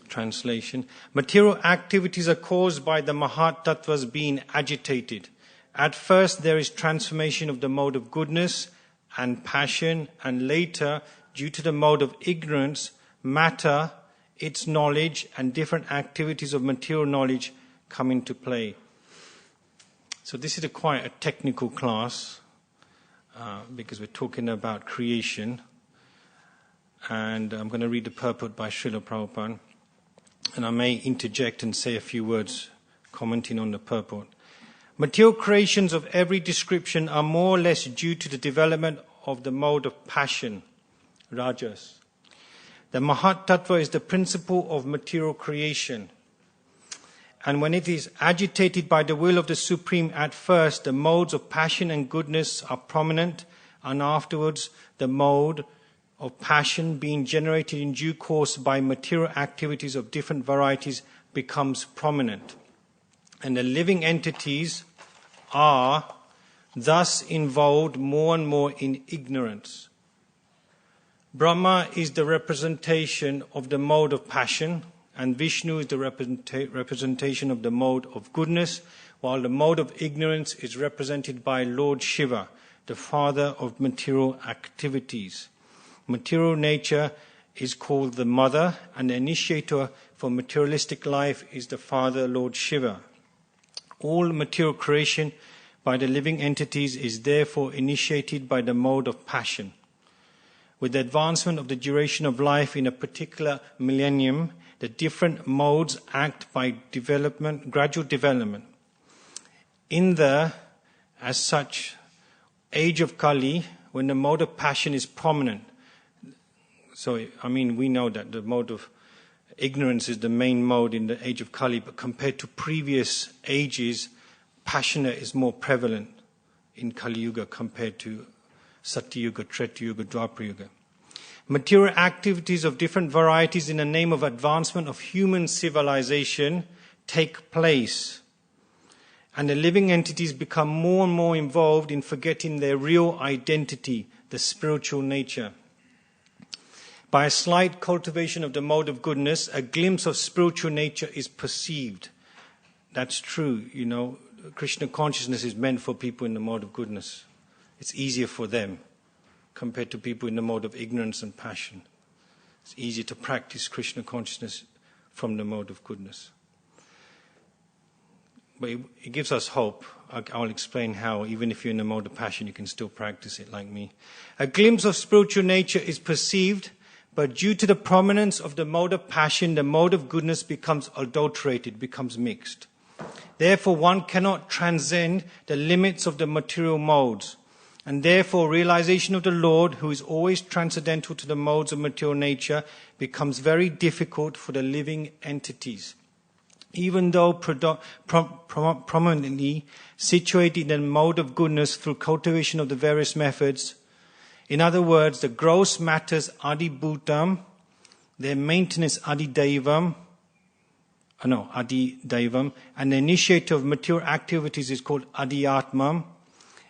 translation. Material activities are caused by the Mahat Tattvas being agitated. At first there is transformation of the mode of goodness and passion, and later, due to the mode of ignorance, matter, its knowledge, and different activities of material knowledge come into play. So this is quite a technical class because we're talking about creation. And I'm going to read the purport by Srila Prabhupada. And I may interject and say a few words commenting on the purport. Material creations of every description are more or less due to the development of the mode of passion, rajas. The Mahat Tattva is the principle of material creation. And when it is agitated by the will of the Supreme, at first the modes of passion and goodness are prominent, and afterwards the mode of passion being generated in due course by material activities of different varieties becomes prominent. And the living entities are thus involved more and more in ignorance. Brahma is the representation of the mode of passion, and Vishnu is the representation of the mode of goodness, while the mode of ignorance is represented by Lord Shiva, the father of material activities. Material nature is called the mother, and the initiator for materialistic life is the father, Lord Shiva. All material creation by the living entities is therefore initiated by the mode of passion. With the advancement of the duration of life in a particular millennium, the different modes act by gradual development. In the, as such, age of Kali, when the mode of passion is prominent, so, we know that the mode of ignorance is the main mode in the age of Kali, but compared to previous ages, passion is more prevalent in Kali Yuga compared to Satya Yuga, Treta Yuga, Dwapara Yuga. Material activities of different varieties in the name of advancement of human civilization take place, and the living entities become more and more involved in forgetting their real identity, the spiritual nature. By a slight cultivation of the mode of goodness, a glimpse of spiritual nature is perceived. That's true, Krishna consciousness is meant for people in the mode of goodness. It's easier for them compared to people in the mode of ignorance and passion. It's easier to practice Krishna consciousness from the mode of goodness. But it gives us hope. I'll explain how, even if you're in the mode of passion, you can still practice it like me. A glimpse of spiritual nature is perceived, but due to the prominence of the mode of passion, the mode of goodness becomes adulterated, becomes mixed. Therefore, one cannot transcend the limits of the material modes. And therefore, realization of the Lord, who is always transcendental to the modes of material nature, becomes very difficult for the living entities. Even though prominently situated in the mode of goodness through cultivation of the various methods, in other words, the gross matters adibhutam, their maintenance adidaivam, and the initiator of material activities is called adiyatmam.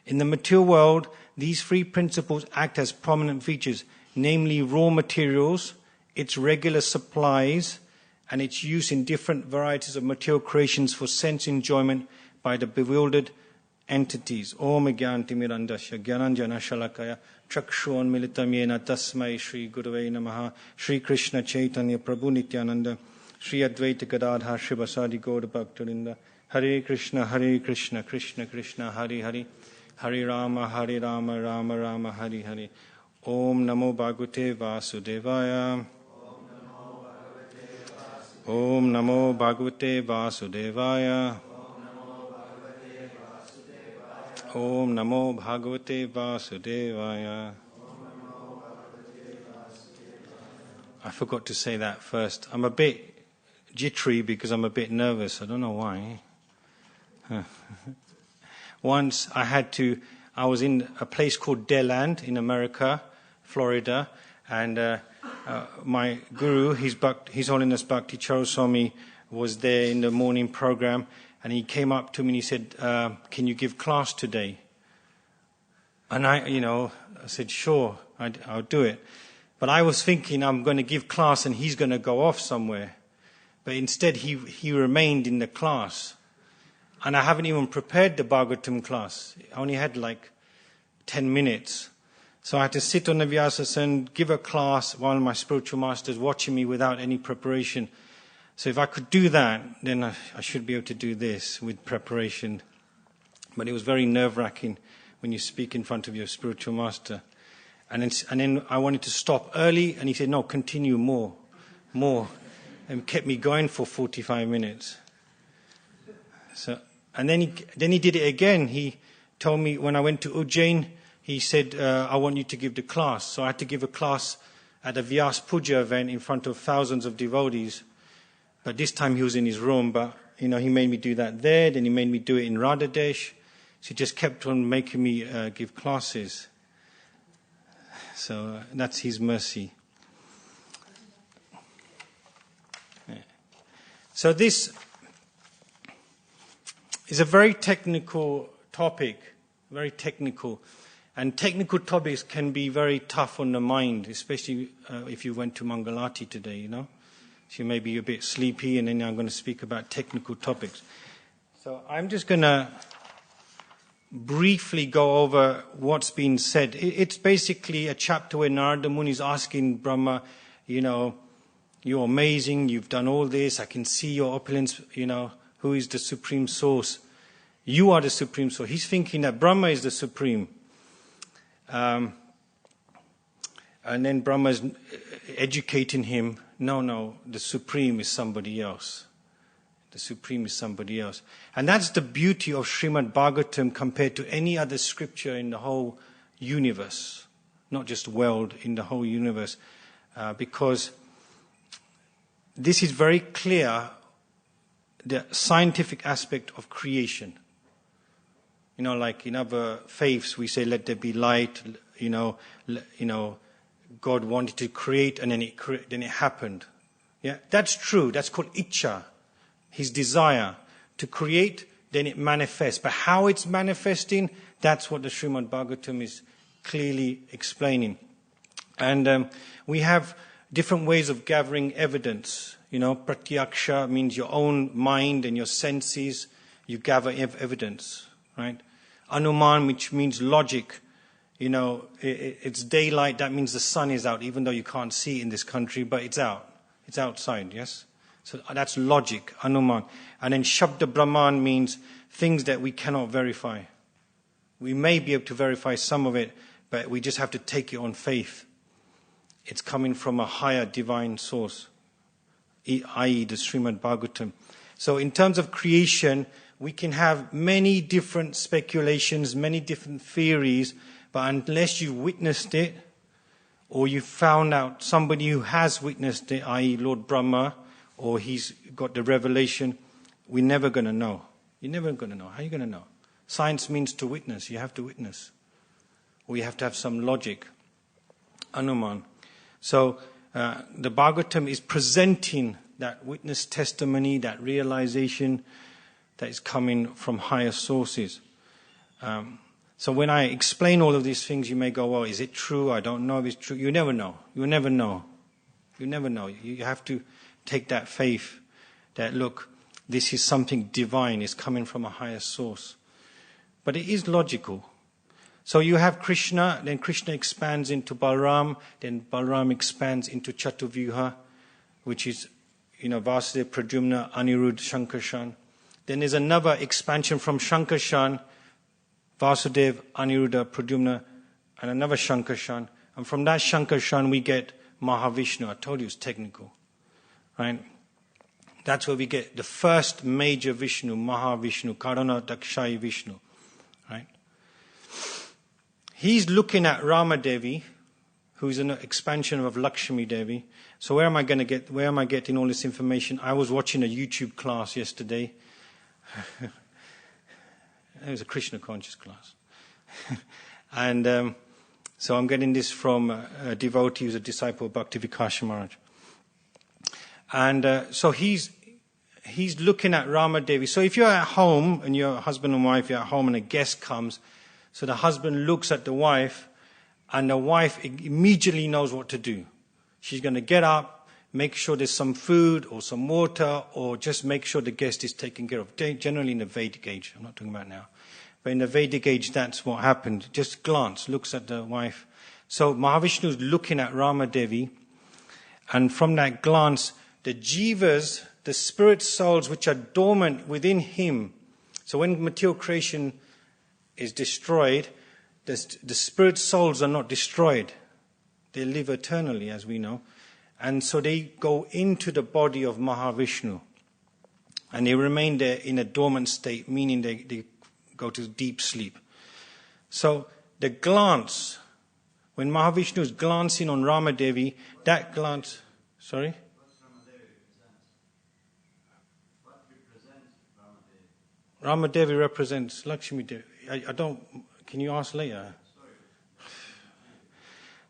In the material world, these three principles act as prominent features, namely raw materials, its regular supplies, and its use in different varieties of material creations for sense enjoyment by the bewildered entities. Om Gyanti Mirandasya Gyananjana Shalakaya Chakshon Militam Yena Tasmai Shri Gurave Namaha Shri Krishna Chaitanya Prabhu Nityananda Shri Advaita Gadadha Shivasadi Gaur Bhaktarinda Hare Krishna Krishna Krishna Hare Hare Hare Rama Rama Rama Hare Hare. Om Namo Bhagavate Vasudevaya. Om Namo Bhagavate Vasudevaya. Om Namo Bhagavate Vasudevaya. I forgot to say that first. I'm a bit jittery because I'm a bit nervous. I don't know why. Once I was in a place called Deland in America, Florida, and my guru, His Holiness Bhakti Charoswami, was there in the morning program, and he came up to me and he said, can you give class today? And I said, sure, I'll do it. But I was thinking I'm going to give class and he's going to go off somewhere. But instead he remained in the class. And I haven't even prepared the Bhagavatam class. I only had like 10 minutes. So I had to sit on the Vyasasana, give a class while my spiritual master is watching me without any preparation. So if I could do that, then I should be able to do this with preparation. But it was very nerve-wracking when you speak in front of your spiritual master. And then I wanted to stop early, and he said, no, continue more. And kept me going for 45 minutes. So, and then he did it again. He told me when I went to Ujjain, he said, I want you to give the class. So I had to give a class at a Vyas Puja event in front of thousands of devotees. But this time he was in his room, but he made me do that there, then he made me do it in Radhadesh. So he just kept on making me give classes. So that's his mercy. Yeah. So this is a very technical topic, very technical. And technical topics can be very tough on the mind, especially if you went to Mangalati today, So you may be a bit sleepy, and then I'm going to speak about technical topics. So I'm just going to briefly go over what's been said. It's basically a chapter where Narada Muni is asking Brahma, you're amazing, you've done all this, I can see your opulence, who is the supreme source? You are the supreme source. He's thinking that Brahma is the supreme. And then Brahma is educating him, no, the supreme is somebody else. The supreme is somebody else. And that's the beauty of Srimad Bhagavatam compared to any other scripture in the whole universe. Not just world, in the whole universe. Because this is very clear, the scientific aspect of creation. Like in other faiths, we say, let there be light, God wanted to create and then it happened. Yeah, that's true. That's called Ichcha. His desire to create, then it manifests. But how it's manifesting, that's what the Srimad Bhagavatam is clearly explaining. And we have different ways of gathering evidence. Pratyaksha means your own mind and your senses. You gather evidence, right? Anuman, which means logic. It's daylight, that means the sun is out, even though you can't see in this country, but it's out. It's outside, yes? So that's logic, Anuman. And then Shabda Brahman means things that we cannot verify. We may be able to verify some of it, but we just have to take it on faith. It's coming from a higher divine source, i.e. the Srimad Bhagavatam. So in terms of creation, we can have many different speculations, many different theories, but unless you've witnessed it, or you've found out somebody who has witnessed it, i.e. Lord Brahma, or he's got the revelation, we're never going to know. You're never going to know. How are you going to know? Science means to witness. You have to witness. Or you have to have some logic. Anuman. So the Bhagavatam is presenting that witness testimony, that realization that is coming from higher sources. So when I explain all of these things, you may go, well, is it true? I don't know if it's true. You never know. You'll never know. You never know. You have to take that faith that, look, this is something divine, it's coming from a higher source. But it is logical. So you have Krishna, then Krishna expands into Balaram, then Balaram expands into Chatuvyuha, which is, Vasudeva, Pradyumna, Aniruddha, Shankarshan. Then there's another expansion from Shankarshan, Vasudeva, Aniruddha, Pradyumna, and another Shankarshan. And from that Shankarshan we get Mahavishnu. I told you it's technical. Right? That's where we get the first major Vishnu, Mahavishnu, Karana Dakshayi Vishnu. Right? He's looking at Ramadevi, who's an expansion of Lakshmi Devi. So where am I getting all this information? I was watching a YouTube class yesterday. It was a Krishna conscious class. And so I'm getting this from a devotee who's a disciple of Bhakti Vikasa Maharaj. And so he's looking at Ramadevi. So if you're at home and you're husband and wife, you're at home and a guest comes, so the husband looks at the wife and the wife immediately knows what to do. She's going to get up, make sure there's some food or some water, or just make sure the guest is taken care of. Generally in the Vedic age, I'm not talking about now. But in the Vedic age, that's what happened. Just glance, looks at the wife. So Mahavishnu is looking at Ramadevi, and from that glance, the jivas, the spirit souls which are dormant within him. So when material creation is destroyed, the spirit souls are not destroyed. They live eternally, as we know. And so they go into the body of Mahavishnu. And they remain there in a dormant state, meaning they go to deep sleep. So the glance, when Mahavishnu is glancing on Ramadevi, that glance... Sorry? What represents Ramadevi? Ramadevi represents Lakshmi Devi. I don't... Can you ask later? Sorry.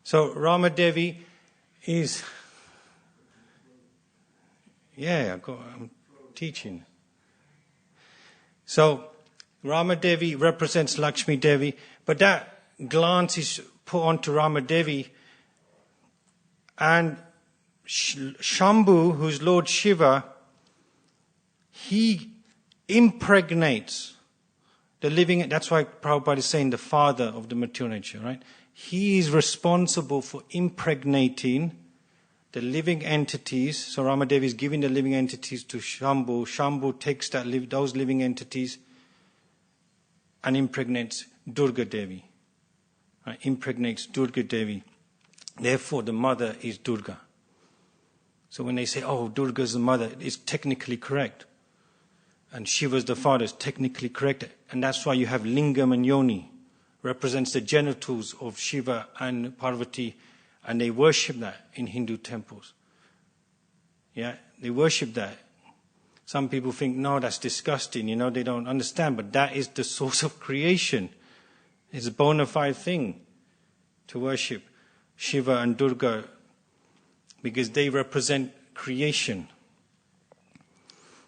So Ramadevi is... Yeah, I'm teaching. So Ramadevi represents Lakshmi Devi, but that glance is put onto Ramadevi, and Shambhu, who's Lord Shiva, he impregnates the living. That's why Prabhupada is saying the father of the material nature, right? He is responsible for impregnating the living entities. So Ramadevi is giving the living entities to Shambhu. Shambhu takes those living entities and impregnates Durga Devi. Right? Impregnates Durga Devi. Therefore, the mother is Durga. So when they say, oh, Durga is the mother, it's technically correct. And Shiva's the father, is technically correct. And that's why you have Lingam and Yoni, represents the genitals of Shiva and Parvati, and they worship that in Hindu temples. Yeah, they worship that. Some people think, no, that's disgusting, they don't understand, but that is the source of creation. It's a bona fide thing to worship Shiva and Durga, because they represent creation.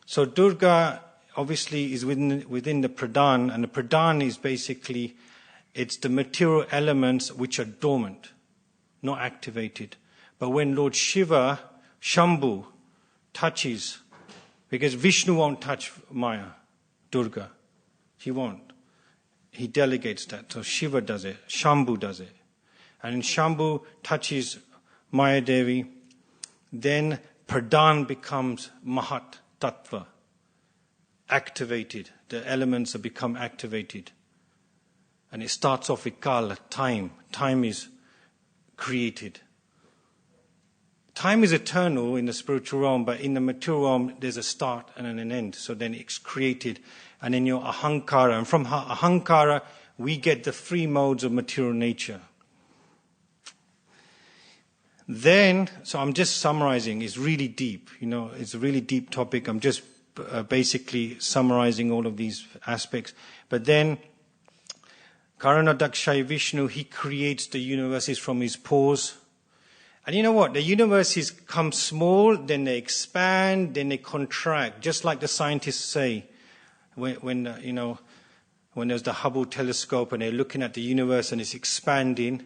So Durga obviously is within the Pradhan, and the Pradhan is basically, it's the material elements which are dormant, not activated. But when Lord Shiva, Shambhu, touches, because Vishnu won't touch Maya, Durga, he won't. He delegates that. So Shiva does it, Shambhu does it. And when Shambhu touches Maya Devi, then Pradhan becomes Mahat Tattva, activated. The elements have become activated. And it starts off with Kala, time. Time is created. Time is eternal in the spiritual realm, but in the material realm, there's a start and an end. So then it's created. And then your Ahankara. And from Ahankara, we get the three modes of material nature. Then, so I'm just summarizing, it's really deep, it's a really deep topic. I'm just basically summarizing all of these aspects. But then, Karanadakshay Vishnu, he creates the universes from his pores. And you know what? The universes come small, then they expand, then they contract, just like the scientists say when there's the Hubble telescope and they're looking at the universe and it's expanding,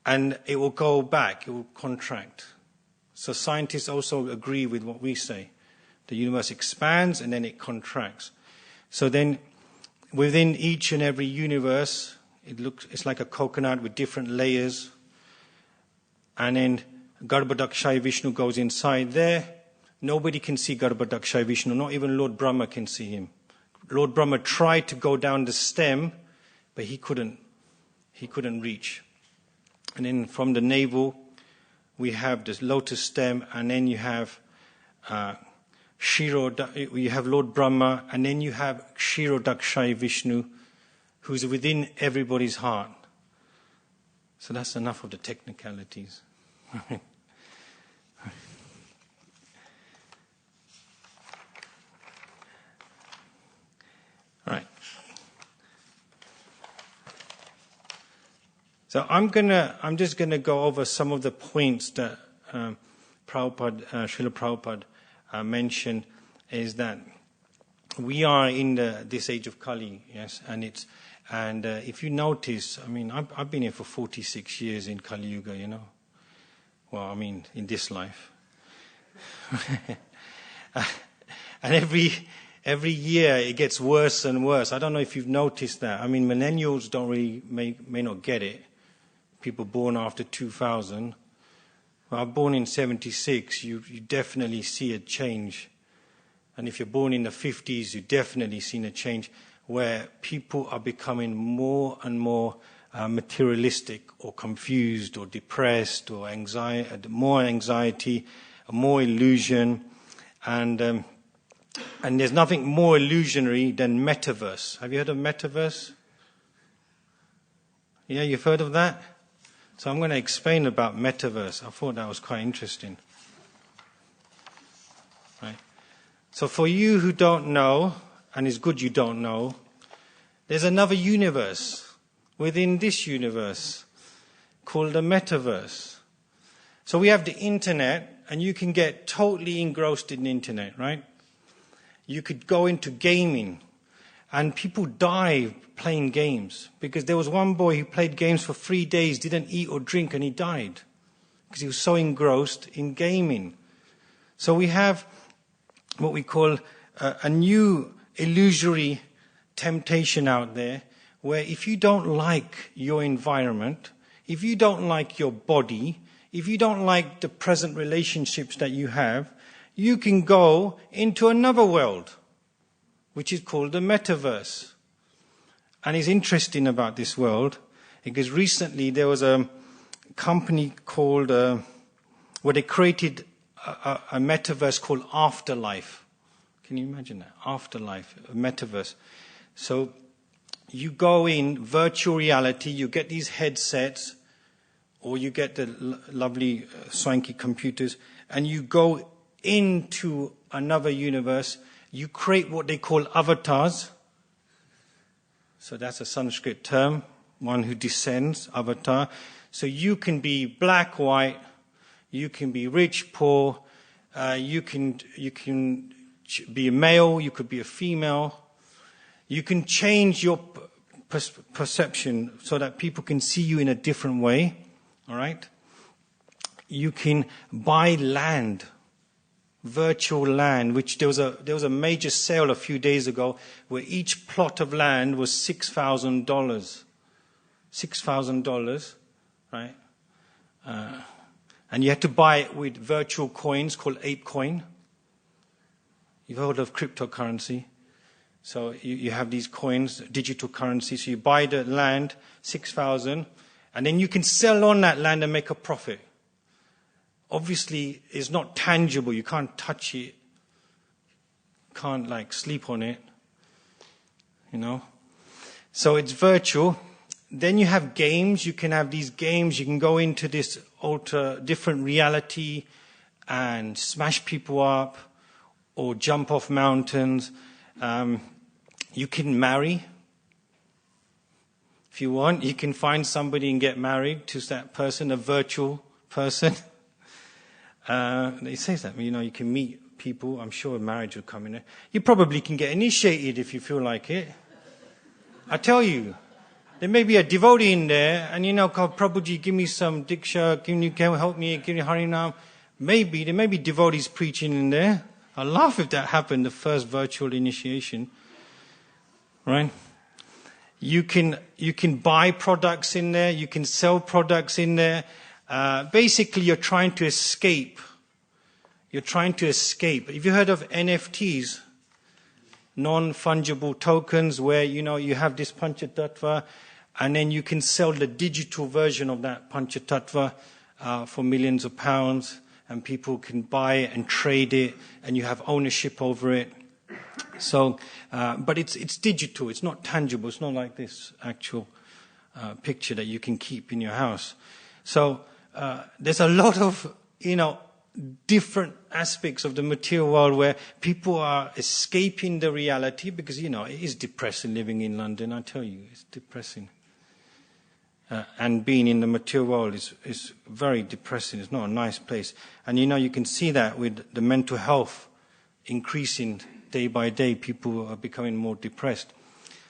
and it will go back, it will contract. So scientists also agree with what we say. The universe expands and then it contracts. So then within each and every universe, it's like a coconut with different layers. And then Garbhadakshay Vishnu goes inside there. Nobody can see Garbhadakshay Vishnu, not even Lord Brahma can see him. Lord Brahma tried to go down the stem, but he couldn't reach. And then from the navel, we have the lotus stem, and then you have you have Lord Brahma, and then you have Kshirodakshay Vishnu, who's within everybody's heart. So that's enough of the technicalities. Right. So I'm just gonna go over some of the points that Srila Prabhupada mentioned. Is that we are in this age of Kali, yes, and if you notice, I've been here for 46 years in Kali Yuga, Well, in this life, And every year it gets worse and worse. I don't know if you've noticed that. I mean, millennials don't really may not get it. People born after 2000. Well, I'm born in 76. You definitely see a change. And if you're born in the 50s, you definitely seen a change where people are becoming more and more materialistic or confused or depressed or more anxiety, more illusion. And there's nothing more illusionary than metaverse. Have you heard of metaverse? Yeah, you've heard of that? So I'm going to explain about metaverse. I thought that was quite interesting. Right. So for you who don't know, and it's good you don't know, there's another universe within this universe called the metaverse. So we have the internet, and you can get totally engrossed in the internet, right? You could go into gaming, and people die playing games. Because there was one boy who played games for 3 days, didn't eat or drink, and he died. Because he was so engrossed in gaming. So we have what we call a new illusory temptation out there, where if you don't like your environment, if you don't like your body, if you don't like the present relationships that you have, you can go into another world, which is called the metaverse. And it's interesting about this world, because recently there was a company called, where they created a metaverse called Afterlife. Can you imagine that? Afterlife, a metaverse. So you go in virtual reality, you get these headsets, or you get the lovely swanky computers, and you go into another universe. You create what they call avatars. So that's a Sanskrit term, one who descends, avatar. So you can be black, white, you can be rich, poor, you can be a male, you could be a female. You can change your perception so that people can see you in a different way. All right? You can buy land, virtual land, which there was a major sale a few days ago where each plot of land was $6,000. $6,000, right? And you had to buy it with virtual coins called ApeCoin. You've heard of cryptocurrency. So you have these coins, digital currency. So you buy the land, 6,000, and then you can sell on that land and make a profit. Obviously, it's not tangible. You can't touch it. Can't sleep on it. You know. So it's virtual. Then you have games. You can have these games. You can go into this different reality and smash people up or jump off mountains. You can marry. If you want, you can find somebody and get married to that person, a virtual person. It says that, you can meet people. I'm sure marriage will come in there. You probably can get initiated if you feel like it. I tell you, there may be a devotee in there, and God, Prabhuji, give me some Diksha, can you help me, give me Harinam. Maybe, there may be devotees preaching in there. I'd laugh if that happened, the first virtual initiation. Right? You can buy products in there, you can sell products in there. Basically, you're trying to escape. You're trying to escape. Have you heard of NFTs? Non-fungible tokens, where, you have this Panchatattva, and then you can sell the digital version of that Panchatattva for millions of pounds, and people can buy it and trade it, and you have ownership over it. So, but it's digital. It's not tangible. It's not like this actual picture that you can keep in your house. So there's a lot of, different aspects of the material world where people are escaping the reality because, it is depressing living in London. I tell you, it's depressing. And being in the material world is very depressing. It's not a nice place. And, you can see that with the mental health increasing day by day. People are becoming more depressed.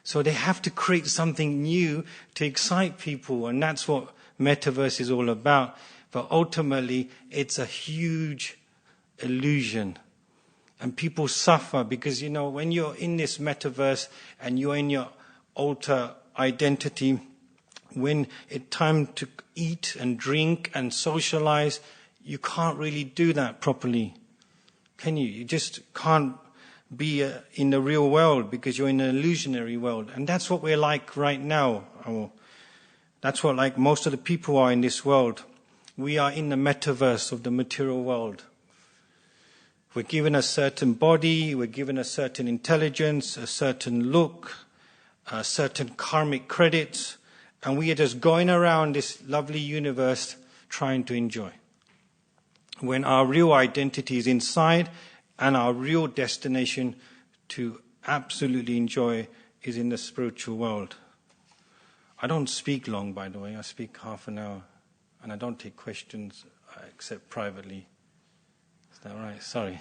So they have to create something new to excite people. And that's what metaverse is all about. But ultimately, it's a huge illusion. And people suffer because, when you're in this metaverse and you're in your alter identity, when it's time to eat and drink and socialize, you can't really do that properly. Can you? You just can't be in the real world because you're in an illusionary world. And that's what we're like right now. That's what like most of the people are in this world. We are in the metaverse of the material world. We're given a certain body, we're given a certain intelligence, a certain look, a certain karmic credits, and we are just going around this lovely universe trying to enjoy. When our real identity is inside and our real destination to absolutely enjoy is in the spiritual world. I don't speak long, by the way. I speak half an hour, and I don't take questions except privately. Is that right? Sorry.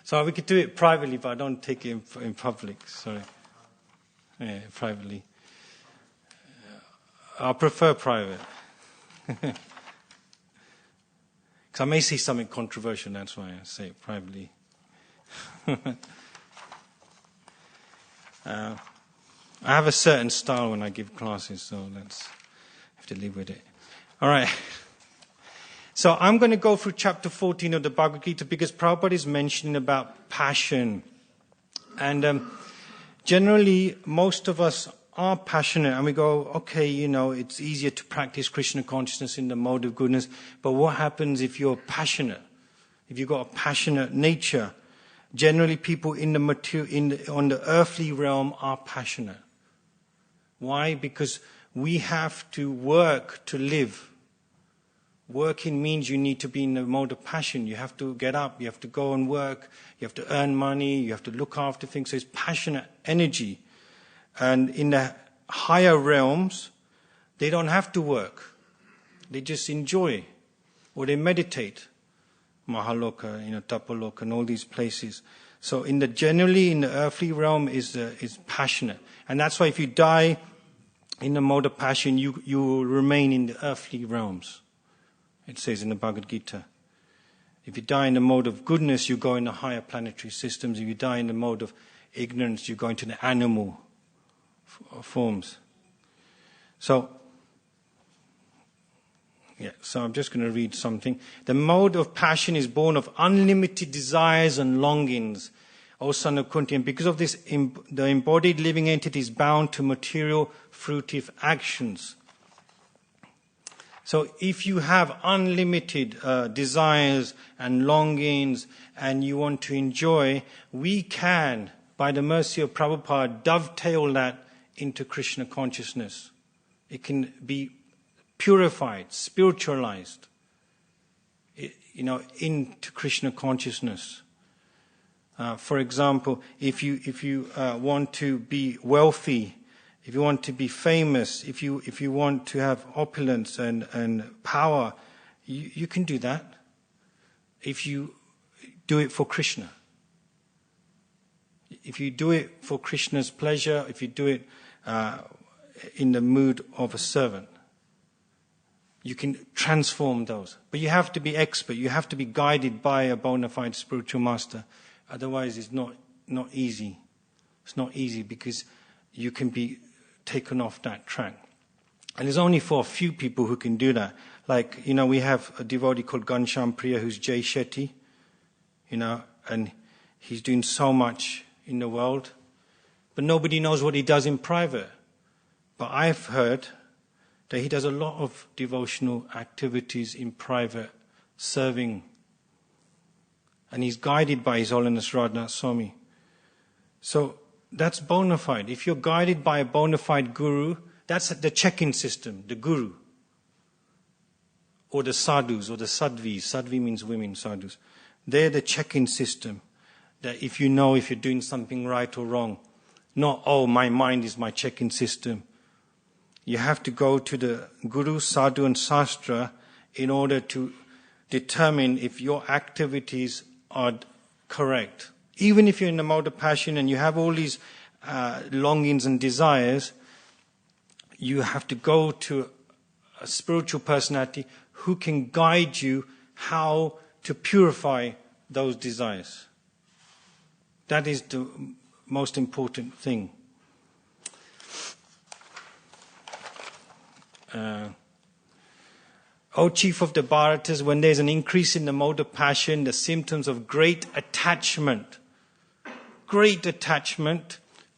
So we could do it privately, but I don't take it in public. Sorry. Yeah, privately. I prefer private. Because I may say something controversial, that's why I say it privately. I have a certain style when I give classes, so let's have to live with it. All right. So I'm going to go through chapter 14 of the Bhagavad Gita because Prabhupada is mentioning about passion. And generally, most of us are passionate and we go, okay, it's easier to practice Krishna consciousness in the mode of goodness. But what happens if you're passionate? If you've got a passionate nature? Generally, people on the earthly realm are passionate. Why? Because we have to work to live. Working means you need to be in the mode of passion. You have to get up, you have to go and work, you have to earn money, you have to look after things. So it's passionate energy. And in the higher realms, they don't have to work. They just enjoy. Or they meditate. Mahaloka, Tapaloka, and all these places. So generally in the earthly realm is passionate. And that's why if you die in the mode of passion, you will remain in the earthly realms. It says in the Bhagavad Gita. If you die in the mode of goodness, you go in the higher planetary systems. If you die in the mode of ignorance, you go into the animal forms. So I'm just going to read something. The mode of passion is born of unlimited desires and longings, O son of Kunti. And because of this, the embodied living entity is bound to material fruitive actions. So if you have unlimited desires and longings and you want to enjoy, we can, by the mercy of Prabhupada, dovetail that into Krishna consciousness. It can be purified, spiritualized, into Krishna consciousness. For example, if you want to be wealthy, if you want to be famous, if you want to have opulence and power, you can do that if you do it for Krishna. If you do it for Krishna's pleasure, if you do it in the mood of a servant, you can transform those. But you have to be expert. You have to be guided by a bona fide spiritual master. Otherwise, it's not easy. It's not easy because you can be taken off that track. And it's only for a few people who can do that. Like, we have a devotee called Ghanshyam Priya who's Jay Shetty, and he's doing so much in the world. But nobody knows what he does in private. But I've heard that he does a lot of devotional activities in private, serving. And he's guided by His Holiness Radhanath Swami. So that's bona fide. If you're guided by a bona fide guru, that's the check-in system, the guru. Or the sadhus, or the sadhvis. Sadhvi means women, sadhus. They're the check-in system. That if you're doing something right or wrong. Not, my mind is my check-in system. You have to go to the guru, sadhu and sastra in order to determine if your activities are correct. Even if you're in the mode of passion and you have all these longings and desires, you have to go to a spiritual personality who can guide you how to purify those desires. That is the most important thing. O chief of the Bharatas, when there's an increase in the mode of passion, the symptoms of great attachment,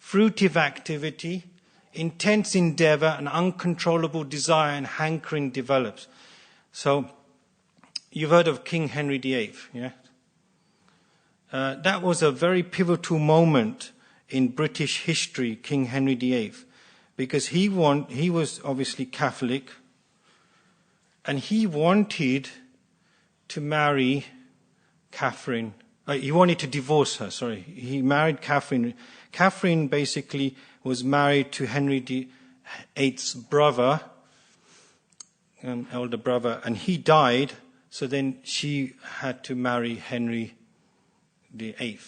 fruitive activity, intense endeavor, and uncontrollable desire and hankering develops. So, you've heard of King Henry VIII, yeah? That was a very pivotal moment in British history, King Henry VIII, because he was obviously Catholic, and he wanted to marry Catherine. He wanted to divorce her, sorry. He married Catherine. Catherine basically was married to Henry VIII's brother, elder brother, and he died, so then she had to marry Henry VIII.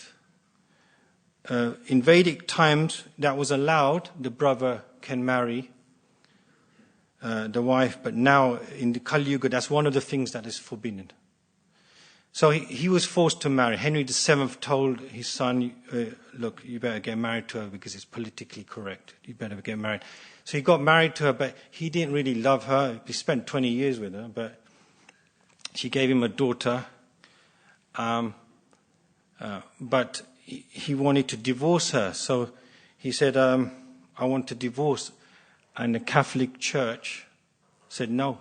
In Vedic times, that was allowed. The brother can marry the wife, but now in the Kali Yuga, that's one of the things that is forbidden. So he was forced to marry. Henry VII told his son, look, you better get married to her because it's politically correct. You better get married. So he got married to her, but he didn't really love her. He spent 20 years with her, but she gave him a daughter. But he wanted to divorce her. So he said, I want to divorce. And the Catholic Church said no.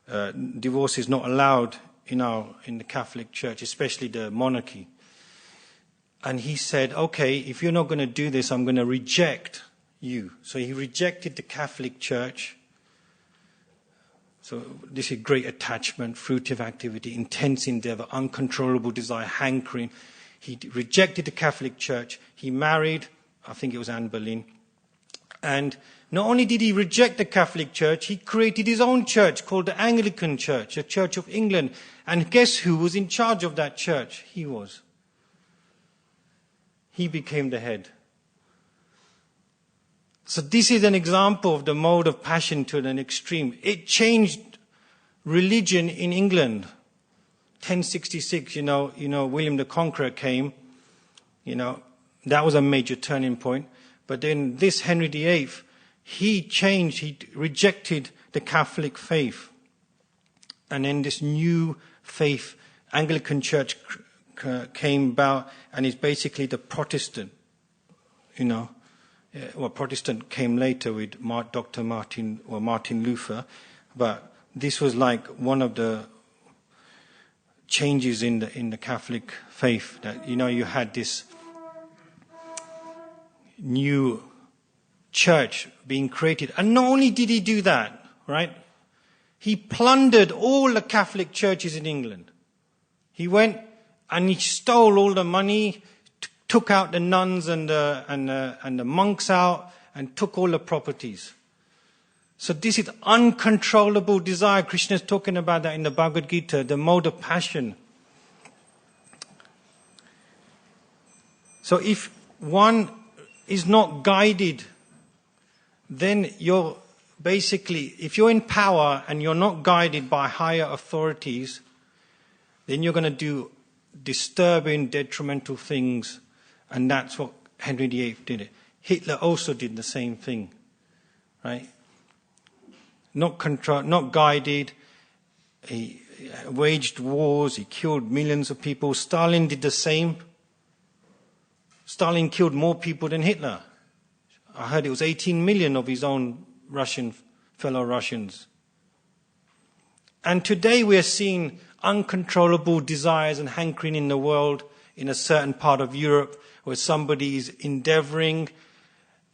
Divorce is not allowed in the Catholic Church, especially the monarchy. And he said, okay, if you're not going to do this, I'm going to reject you. So he rejected the Catholic Church. So this is great attachment, fruitive activity, intense endeavor, uncontrollable desire, hankering. He rejected the Catholic Church. He married, I think it was Anne Boleyn. And not only did he reject the Catholic Church, he created his own church called the Anglican Church, the Church of England. And guess who was in charge of that church? He was. He became the head. So this is an example of the mode of passion to an extreme. It changed religion in England. 1066, William the Conqueror came. That was a major turning point. But then this Henry VIII, he rejected the Catholic faith. And then this new faith, Anglican Church, came about, and is basically the Protestant, Protestant came later with Martin Luther, but this was like one of the changes in the Catholic faith, that you had this new church being created. And not only did he do that, right? He plundered all the Catholic churches in England. He went and he stole all the money, took out the nuns and the monks out, and took all the properties. So this is uncontrollable desire. Krishna is talking about that in the Bhagavad Gita, the mode of passion. So if one is not guided, then if you're in power and you're not guided by higher authorities, then you're going to do disturbing, detrimental things. And that's what Henry VIII did. Hitler also did the same thing, right? Not guided. He waged wars. He killed millions of people. Stalin did the same. Stalin killed more people than Hitler. I heard it was 18 million of his own fellow Russians. And today we are seeing uncontrollable desires and hankering in the world, in a certain part of Europe, where somebody is endeavoring,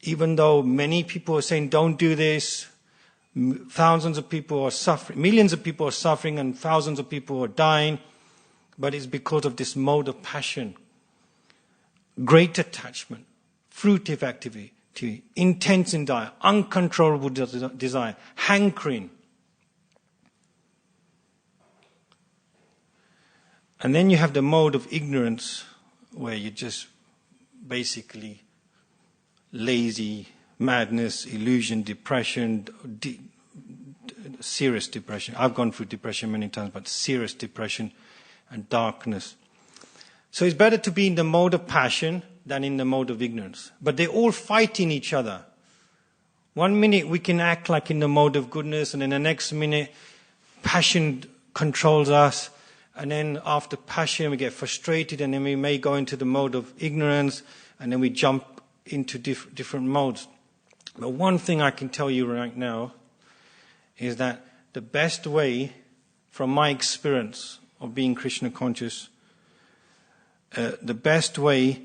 even though many people are saying, don't do this. Thousands of people are suffering, millions of people are suffering, and thousands of people are dying. But it's because of this mode of passion. Great attachment, fruitive activity, intense desire, uncontrollable desire, hankering. And then you have the mode of ignorance, where you're just basically lazy, madness, illusion, depression, serious depression. I've gone through depression many times, but serious depression and darkness. So it's better to be in the mode of passion than in the mode of ignorance. But they're all fighting each other. 1 minute we can act like in the mode of goodness, and in the next minute passion controls us. And then after passion we get frustrated, and then we may go into the mode of ignorance, and then we jump into different modes. But one thing I can tell you right now is that the best way, from my experience of being Krishna conscious, the best way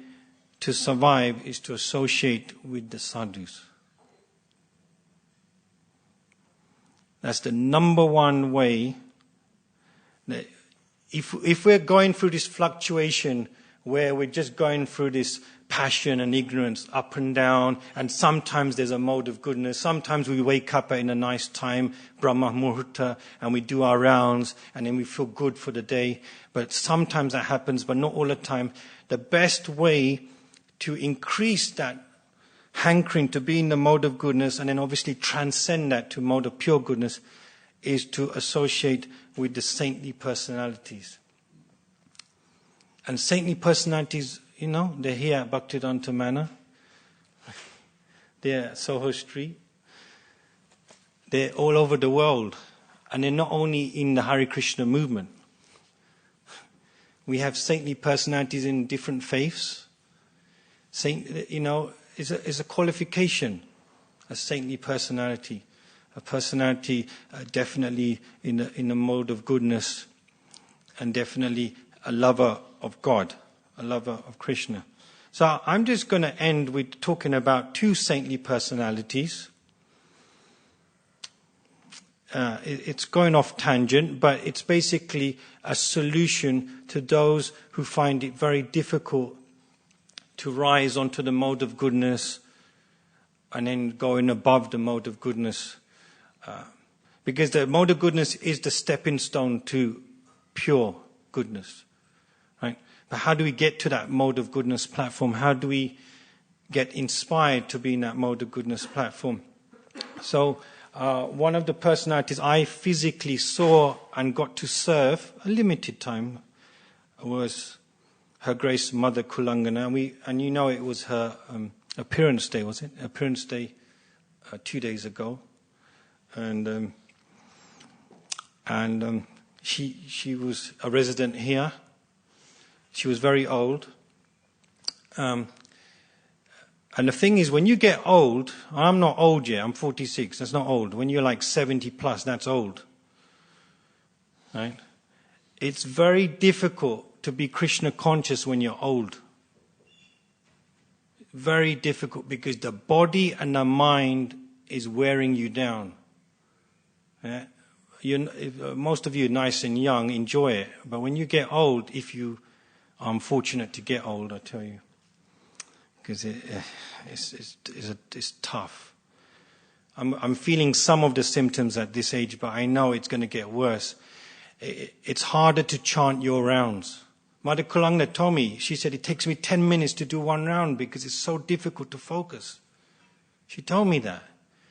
to survive is to associate with the sadhus. That's the number one way. If we're going through this fluctuation where we're just going through this passion and ignorance up and down, and sometimes there's a mode of goodness, sometimes we wake up in a nice time, Brahma Muhurta, and we do our rounds, and then we feel good for the day. But sometimes that happens, but not all the time. The best way to increase that hankering to be in the mode of goodness, and then obviously transcend that to mode of pure goodness, is to associate with the saintly personalities. And saintly personalities, they're here at Bhaktivedanta Manor. They're at Soho Street. They're all over the world. And they're not only in the Hare Krishna movement. We have saintly personalities in different faiths. Is a qualification, a saintly personality, a personality definitely in the mode of goodness, and definitely a lover of God, a lover of Krishna. So I'm just going to end with talking about two saintly personalities. It's going off tangent, but it's basically a solution to those who find it very difficult to rise onto the mode of goodness and then going above the mode of goodness. Because the mode of goodness is the stepping stone to pure goodness. Right? But how do we get to that mode of goodness platform? How do we get inspired to be in that mode of goodness platform? So one of the personalities I physically saw and got to serve a limited time was Her Grace Mother Kulangana, and it was her appearance day, was it? Appearance day 2 days ago, and she was a resident here. She was very old, and the thing is, when you get old, I'm not old yet. I'm 46. That's not old. When you're like 70 plus, that's old, right? It's very difficult to be Krishna conscious when you're old. Very difficult, because the body and the mind is wearing you down. Yeah? Most of you are nice and young, enjoy it. But when you get old, I'm fortunate to get old, I tell you, because it's tough. I'm feeling some of the symptoms at this age, but I know it's going to get worse. It's harder to chant your rounds. Mother Kulangna told me, she said, it takes me 10 minutes to do one round because it's so difficult to focus. She told me that.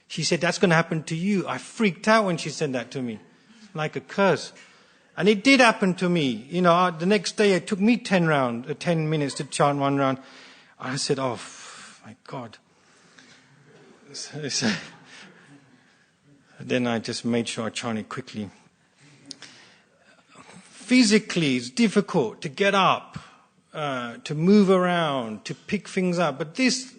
She said, that's going to happen to you. I freaked out when she said that to me. Like a curse. And it did happen to me. The next day it took me 10 minutes to chant one round. I said, oh, my God. Then I just made sure I chanted quickly. Physically, it's difficult to get up, to move around, to pick things up. But this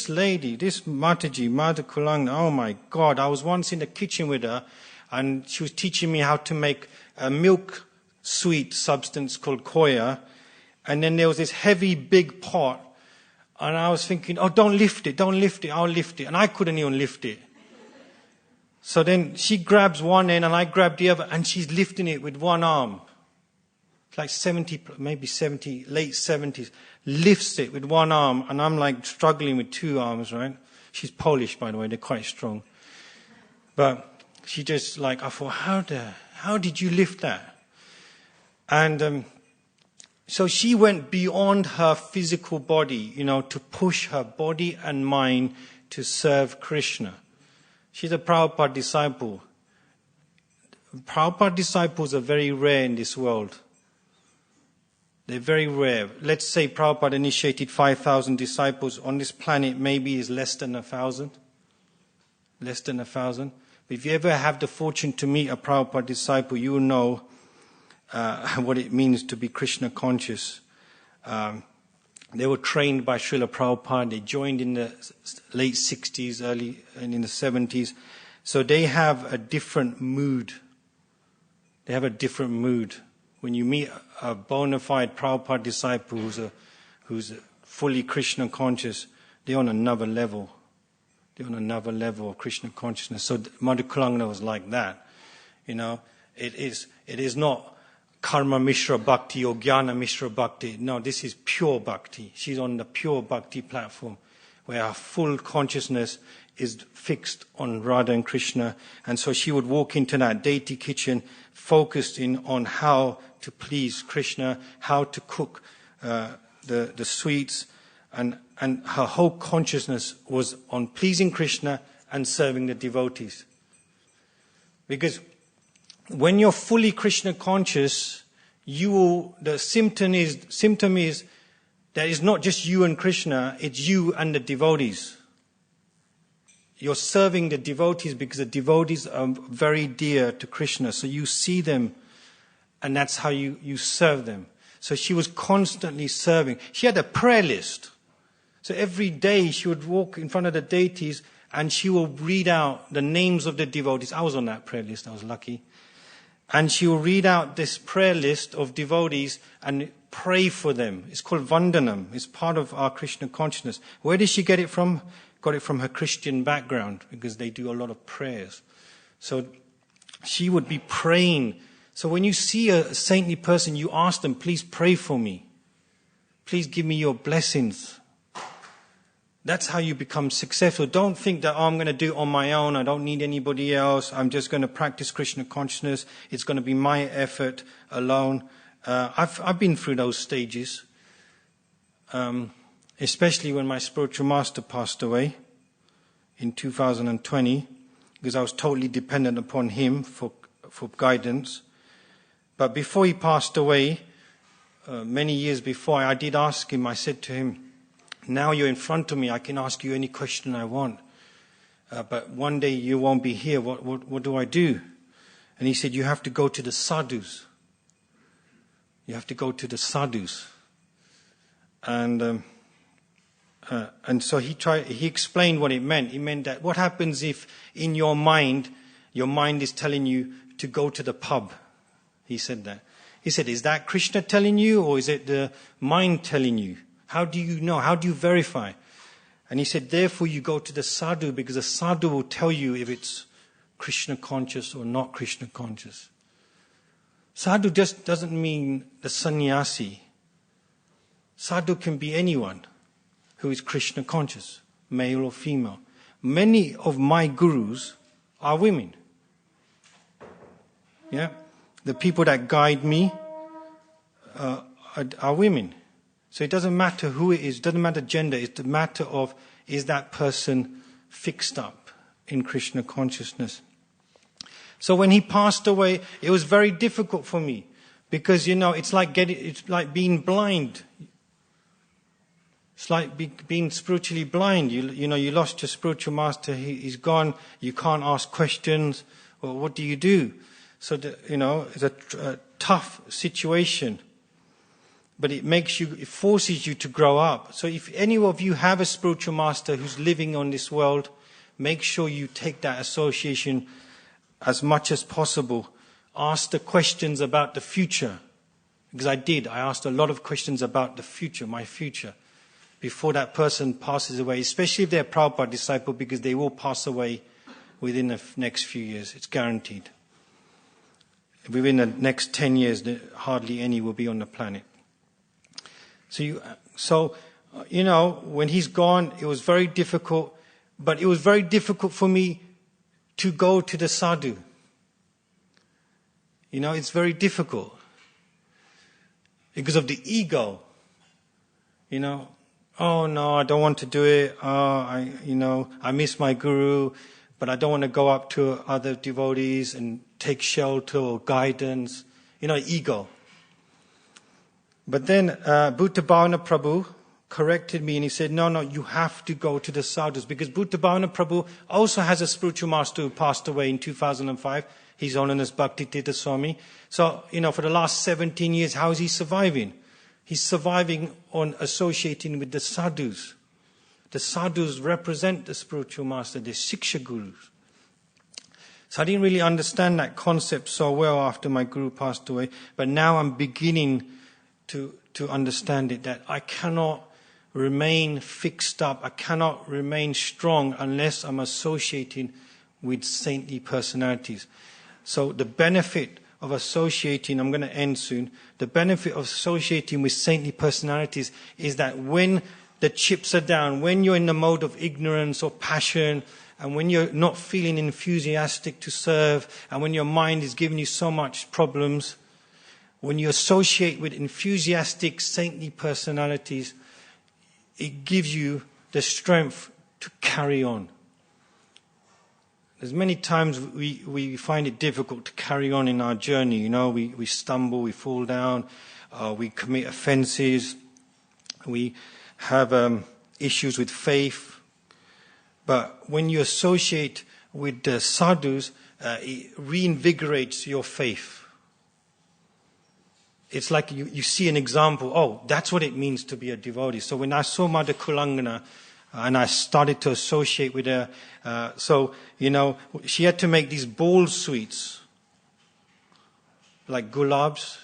lady, this Mataji, Mother Kulangna, oh my God, I was once in the kitchen with her, and she was teaching me how to make a milk sweet substance called koya. And then there was this heavy, big pot, and I was thinking, oh, don't lift it, I'll lift it. And I couldn't even lift it. So then she grabs one end and I grab the other, and she's lifting it with one arm. Like 70, maybe 70, late 70s, lifts it with one arm, and I'm like struggling with two arms, right? She's Polish, by the way, they're quite strong. But she just I thought, how did you lift that? And so she went beyond her physical body, to push her body and mind to serve Krishna. She's a Prabhupada disciple. Prabhupada disciples are very rare in this world. They're very rare. Let's say Prabhupada initiated 5,000 disciples. On this planet, maybe is less than 1,000. Less than 1,000. But if you ever have the fortune to meet a Prabhupada disciple, you will know what it means to be Krishna conscious. They were trained by Srila Prabhupada. They joined in the late 60s, early and in the 70s. So they have a different mood. They have a different mood. When you meet a bona fide Prabhupada disciple who's fully Krishna conscious, they're on another level. They're on another level of Krishna consciousness. So Madhu Kalangana was like that. You know, it is not Karma Mishra Bhakti or Jnana Mishra Bhakti. No, this is pure Bhakti. She's on the pure Bhakti platform where her full consciousness is fixed on Radha and Krishna. And so she would walk into that deity kitchen focused in on how to please Krishna, how to cook the sweets. And her whole consciousness was on pleasing Krishna and serving the devotees. Because when you're fully Krishna conscious, the symptom is that it's not just you and Krishna, it's you and the devotees. You're serving the devotees because the devotees are very dear to Krishna. So you see them and that's how you serve them. So she was constantly serving. She had a prayer list. So every day she would walk in front of the deities and she will read out the names of the devotees. I was on that prayer list, I was lucky. And she will read out this prayer list of devotees and pray for them. It's called Vandanam. It's part of our Krishna consciousness. Where did she get it from? Got it from her Christian background because they do a lot of prayers. So she would be praying. So when you see a saintly person, you ask them, please pray for me. Please give me your blessings. That's how you become successful. Don't think that, I'm going to do it on my own. I don't need anybody else. I'm just going to practice Krishna consciousness. It's going to be my effort alone. I've been through those stages, especially when my spiritual master passed away in 2020, because I was totally dependent upon him for guidance. But before he passed away, many years before, I did ask him, I said to him, now you're in front of me, I can ask you any question I want. But one day you won't be here, what do I do? And he said, you have to go to the sadhus. You have to go to the sadhus. And so he explained what it meant. It meant that what happens if in your mind is telling you to go to the pub? He said that. He said, is that Krishna telling you or is it the mind telling you? How do you know? How do you verify? And he said, therefore you go to the sadhu because the sadhu will tell you if it's Krishna conscious or not Krishna conscious. Sadhu just doesn't mean the sannyasi. Sadhu can be anyone who is Krishna conscious, male or female. Many of my gurus are women. Yeah, the people that guide me are women. So it doesn't matter who it is, it doesn't matter gender, it's the matter of, is that person fixed up in Krishna consciousness? So when he passed away, it was very difficult for me because, it's like being blind. It's like being spiritually blind. You lost your spiritual master, he's gone, you can't ask questions. Well, what do you do? So, it's a tough situation. But it forces you to grow up. So if any of you have a spiritual master who's living on this world, make sure you take that association as much as possible. Ask the questions about the future. Because I asked a lot of questions about the future, my future, before that person passes away, especially if they're a Prabhupada disciple, because they will pass away within the next few years. It's guaranteed. Within the next 10 years, hardly any will be on the planet. So when he's gone, it was very difficult. But it was very difficult for me to go to the sadhu. It's very difficult because of the ego. Oh no, I don't want to do it. I miss my guru, but I don't want to go up to other devotees and take shelter or guidance. Ego. But then Bhutta Bhavana Prabhu corrected me and he said, no, you have to go to the sadhus, because Bhutta Bhavana Prabhu also has a spiritual master who passed away in 2005. His Holiness Bhakti Tirtha Swami. So, for the last 17 years, how is he surviving? He's surviving on associating with the sadhus. The sadhus represent the spiritual master, the Siksha Gurus. So I didn't really understand that concept so well after my guru passed away, but now I'm beginning to understand it, that I cannot remain fixed up, I cannot remain strong unless I'm associating with saintly personalities. So the benefit of associating, I'm going to end soon, the benefit of associating with saintly personalities is that when the chips are down, when you're in the mode of ignorance or passion, and when you're not feeling enthusiastic to serve, and when your mind is giving you so much problems, when you associate with enthusiastic, saintly personalities, it gives you the strength to carry on. There's many times we find it difficult to carry on in our journey. We stumble, we fall down, we commit offenses, we have issues with faith. But when you associate with the sadhus, it reinvigorates your faith. It's like you see an example, oh, that's what it means to be a devotee. So when I saw Mother Kulangana, and I started to associate with her, she had to make these bowl sweets, like gulabs.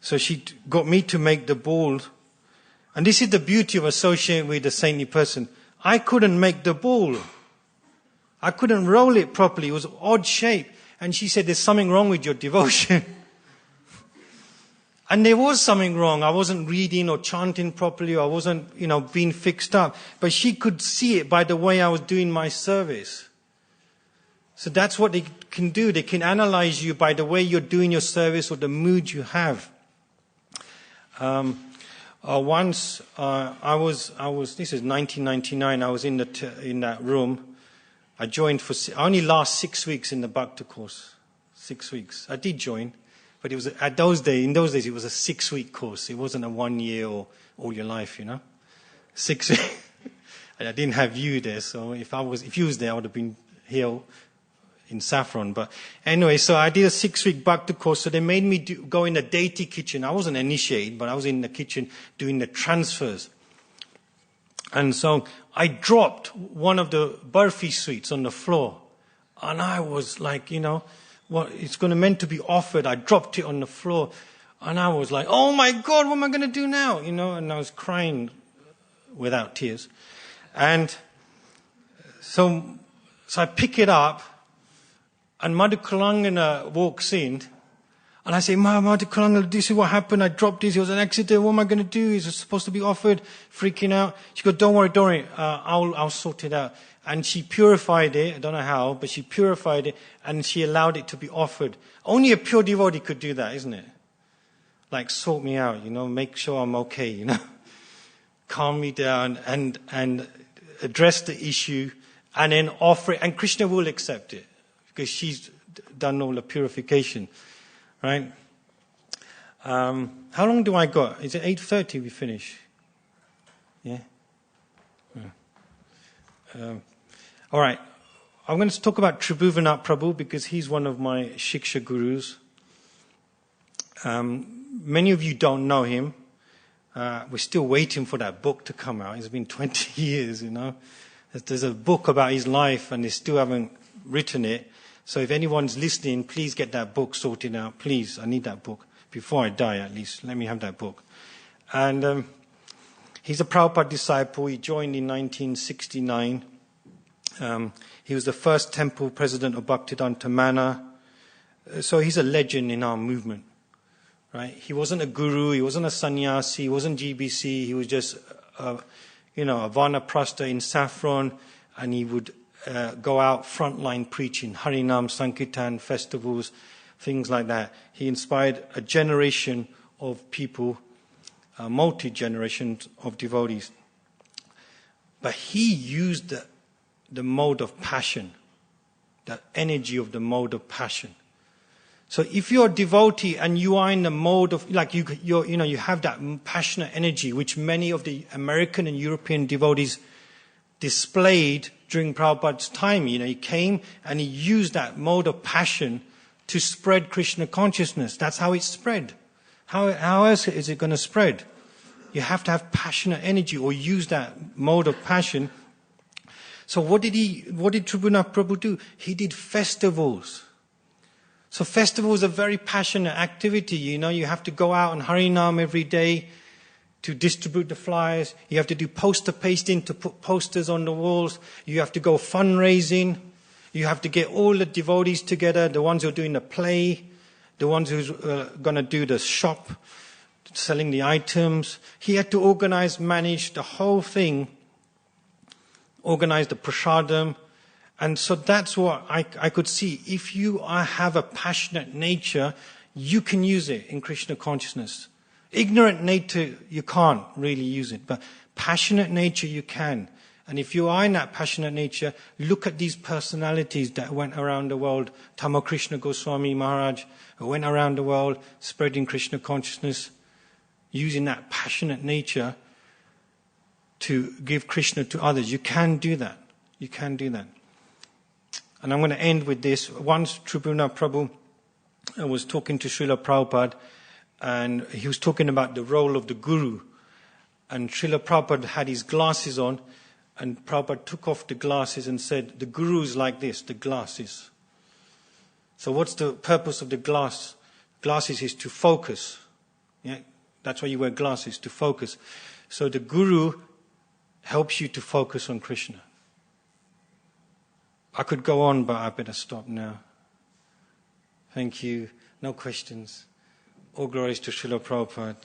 So she got me to make the bowl. And this is the beauty of associating with a saintly person. I couldn't make the bowl. I couldn't roll it properly. It was odd shape. And she said, there's something wrong with your devotion. And there was something wrong. I wasn't reading or chanting properly. Or I wasn't, being fixed up. But she could see it by the way I was doing my service. So that's what they can do. They can analyze you by the way you're doing your service or the mood you have. Once I was. This is 1999. I was in that room. I joined I only last 6 weeks in the Bhakta course. 6 weeks. I did join. But it was in those days, it was a 6-week course. It wasn't a 1 year or all your life, 6 weeks. And I didn't have you there, so if you was there, I would have been here in Saffron. But anyway, so I did a 6-week Bhakti course. So they made me go in the deity kitchen. I wasn't initiated, but I was in the kitchen doing the transfers. And so I dropped one of the burfi sweets on the floor, and I was like, it's meant to be offered. I dropped it on the floor, and I was like, oh my God, what am I going to do now? And I was crying without tears. And so I pick it up, and Mother Kulangana walks in, and I say, Mother Kulangana, this is what happened. I dropped this. It was an accident. What am I going to do? It's supposed to be offered. Freaking out. She goes, don't worry. I'll sort it out. And she purified it. I don't know how, but she purified it and she allowed it to be offered. Only a pure devotee could do that, isn't it? Like, sort me out, make sure I'm okay, Calm me down and address the issue and then offer it. And Krishna will accept it because she's done all the purification, right? How long do I got? Is it 8:30 we finish? Yeah? All right. I'm going to talk about Tribhuvanat Prabhu because he's one of my Shiksha Gurus. Many of you don't know him. We're still waiting for that book to come out. It's been 20 years, There's a book about his life and they still haven't written it. So if anyone's listening, please get that book sorted out. Please, I need that book. Before I die, at least. Let me have that book. And he's a Prabhupada disciple. He joined in 1969. He was the first temple president of Bhaktivedanta Manor. So he's a legend in our movement. Right? He wasn't a guru, he wasn't a sannyasi, he wasn't GBC, he was just a vanaprastha in Saffron, and he would go out frontline preaching, Harinam, Sankirtan, festivals, things like that. He inspired a generation of people, multi-generations of devotees. But he used the mode of passion, the energy of the mode of passion. So if you're a devotee and you are in the mode of, like you have that passionate energy which many of the American and European devotees displayed during Prabhupada's time. He came and he used that mode of passion to spread Krishna consciousness. That's how it spread. How else is it going to spread? You have to have passionate energy or use that mode of passion. So what did Tribhunath Prabhu do? He did festivals. So festivals are very passionate activity. You have to go out and Harinam every day to distribute the flyers. You have to do poster pasting to put posters on the walls. You have to go fundraising. You have to get all the devotees together, the ones who are doing the play, the ones who's going to do the shop, selling the items. He had to manage the whole thing, organize the prasadam. And so that's what I could see. If you have a passionate nature, you can use it in Krishna consciousness. Ignorant nature, you can't really use it. But passionate nature, you can. And if you are in that passionate nature, look at these personalities that went around the world. Tamakrishna Goswami Maharaj, who went around the world spreading Krishna consciousness, using that passionate nature to give Krishna to others. You can do that. You can do that. And I'm going to end with this. Once Tribhunath Prabhu was talking to Srila Prabhupada, and he was talking about the role of the Guru. And Srila Prabhupada had his glasses on, and Prabhupada took off the glasses and said, the Guru is like this, the glasses. So what's the purpose of the glass? Glasses is to focus. Yeah? That's why you wear glasses, to focus. So the Guru helps you to focus on Krishna. I could go on, but I better stop now. Thank you. No questions. All glories to Srila Prabhupada.